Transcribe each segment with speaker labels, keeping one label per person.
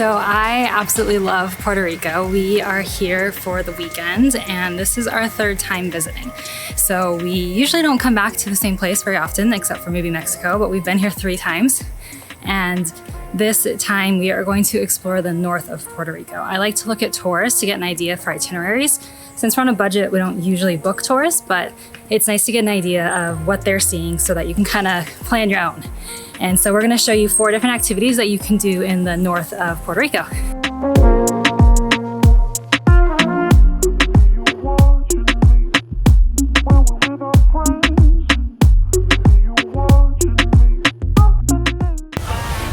Speaker 1: So I absolutely love Puerto Rico. We are here for the weekend and this is our third time visiting. So we usually don't come back to the same place very often, except for maybe Mexico, but we've been here 3 times. And this time we are going to explore the north of Puerto Rico. I like to look at tours to get an idea for itineraries. Since we're on a budget, we don't usually book tours, but it's nice to get an idea of what they're seeing so that you can kind of plan your own. And so we're gonna show you 4 different activities that you can do in the north of Puerto Rico.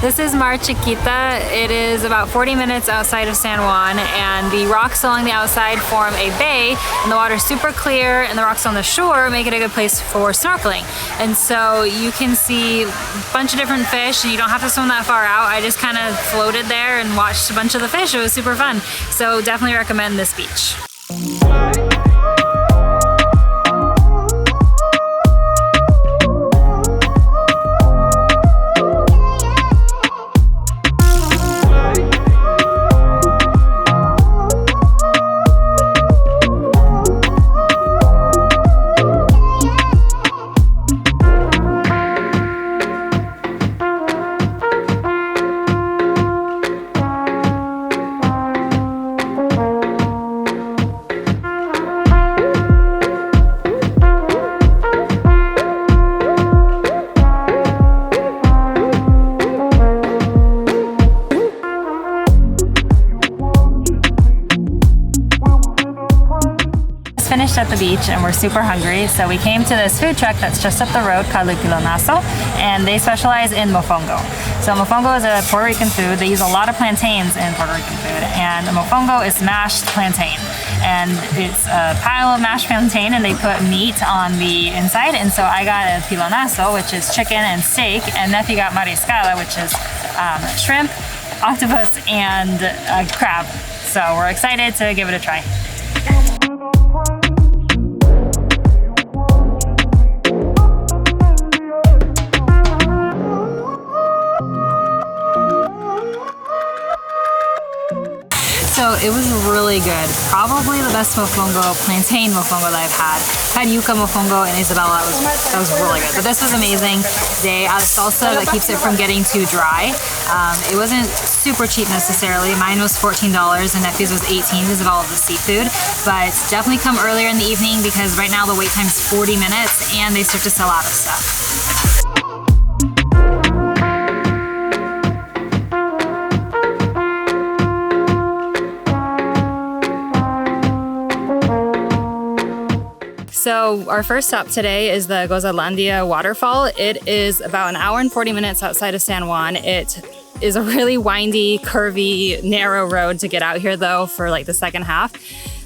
Speaker 1: This is Mar Chiquita. It is about 40 minutes outside of San Juan, and the rocks along the outside form a bay, and the water's super clear, and the rocks on the shore make it a good place for snorkeling. And so you can see a bunch of different fish, and you don't have to swim that far out. I just kind of floated there and watched a bunch of the fish. It was super fun. So definitely recommend this beach. Finished at the beach and we're super hungry, so we came to this food truck that's just up the road called El Pilonazo, and they specialize in mofongo. So mofongo is a Puerto Rican food. They use a lot of plantains in Puerto Rican food, and mofongo is mashed plantain. And it's a pile of mashed plantain and they put meat on the inside, and so I got a pilonazo, which is chicken and steak, and Nephi got mariscada, which is shrimp, octopus, and crab. So we're excited to give it a try. So it was really good. Probably the best mofongo, plantain mofongo that I've had. I've had yuca mofongo in Isabela. That was really good. But this was amazing. They add a salsa that keeps it from getting too dry. It wasn't super cheap necessarily. Mine was $14 and Nephi's was $18 because of all of the seafood. But definitely come earlier in the evening because right now the wait time is 40 minutes and they start to sell out of stuff. So our first stop today is the Gozalandia waterfall. It is about 1 hour and 40 minutes outside of San Juan. It is a really windy, curvy, narrow road to get out here though for like the second half.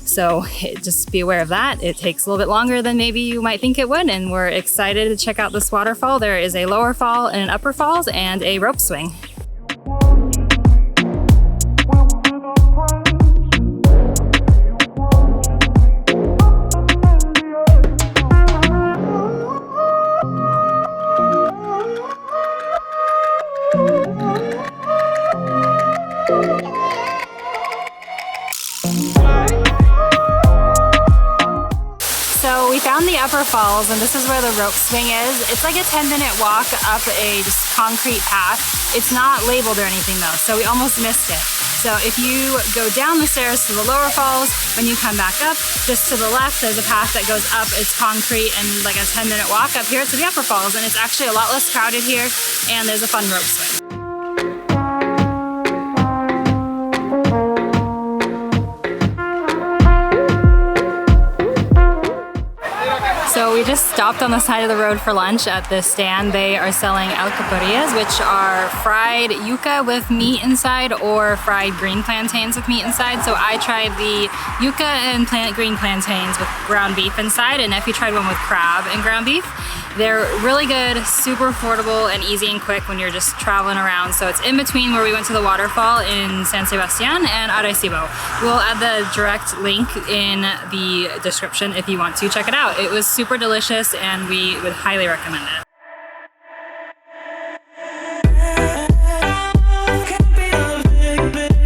Speaker 1: So just be aware of that. It takes a little bit longer than maybe you might think it would, and we're excited to check out this waterfall. There is a lower fall and an upper falls and a rope swing. So we found the upper falls, and this is where the rope swing is. It's like a 10-minute walk up a just concrete path. It's not labeled or anything though, so we almost missed it. So if you go down the stairs to the lower falls, when you come back up, just to the left, there's a path that goes up. It's concrete and like a 10-minute walk up here to the upper falls, and it's actually a lot less crowded here, and there's a fun rope swing. So we just stopped on the side of the road for lunch at this stand. They are selling alcapurrias, which are fried yuca with meat inside or fried green plantains with meat inside. So I tried the yuca and green plantains with ground beef inside, and Nephi tried one with crab and ground beef. They're really good, super affordable, and easy and quick when you're just traveling around. So it's in between where we went to the waterfall in San Sebastian and Arecibo. We'll add the direct link in the description if you want to check it out. It was super delicious and we would highly recommend it.
Speaker 2: Can't be a big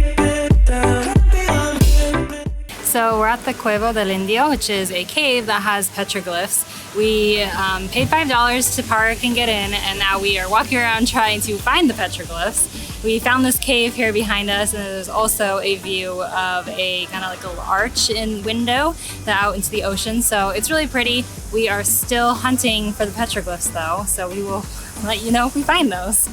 Speaker 1: So we're at the Cueva del Indio, which is a cave that has petroglyphs. We paid $5 to park and get in, and now we are walking around trying to find the petroglyphs. We found this cave here behind us, and there's also a view of a kind of like a little arch in window that out into the ocean. So it's really pretty. We are still hunting for the petroglyphs though, so we will let you know if we find those.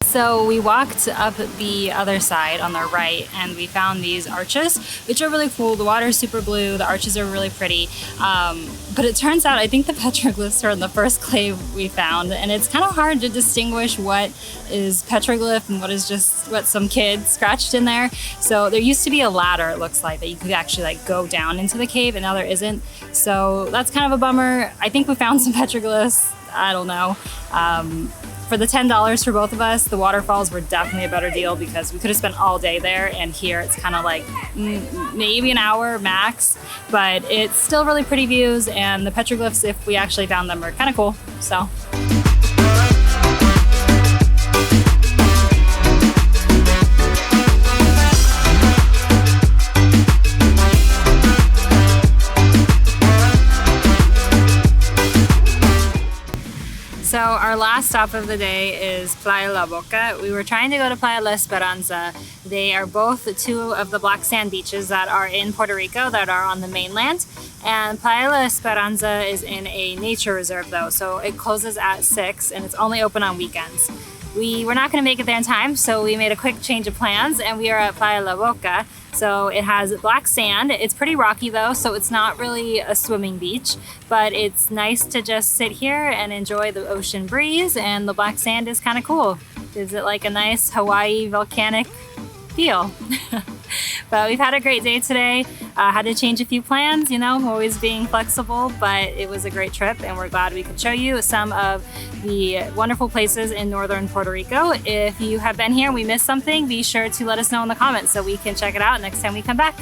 Speaker 1: So we walked up the other side on the right and we found these arches, which are really cool. The water is super blue, the arches are really pretty. But it turns out I think the petroglyphs are in the first cave we found, and it's kind of hard to distinguish what is petroglyph and what is just what some kid scratched in there. So there used to be a ladder, it looks like, that you could actually like go down into the cave, and now there isn't. So that's kind of a bummer. I think we found some petroglyphs, I don't know. For the $10 for both of us, the waterfalls were definitely a better deal because we could have spent all day there, and here it's kind of like maybe an hour max, but it's still really pretty views, and the petroglyphs, if we actually found them, are kind of cool. So. So our last stop of the day is Playa La Boca. We were trying to go to Playa La Esperanza. They are both two of the black sand beaches that are in Puerto Rico that are on the mainland. And Playa La Esperanza is in a nature reserve though, so it closes at 6 and it's only open on weekends. We were not going to make it there in time, so we made a quick change of plans and we are at Playa La Boca. So it has black sand. It's pretty rocky though, so it's not really a swimming beach, but it's nice to just sit here and enjoy the ocean breeze, and the black sand is kind of cool. Gives it like a nice Hawaii volcanic feel. But we've had a great day today. Had to change a few plans, you know, always being flexible, but it was a great trip and we're glad we could show you some of the wonderful places in northern Puerto Rico. If you have been here and we missed something, be sure to let us know in the comments so we can check it out next time we come back.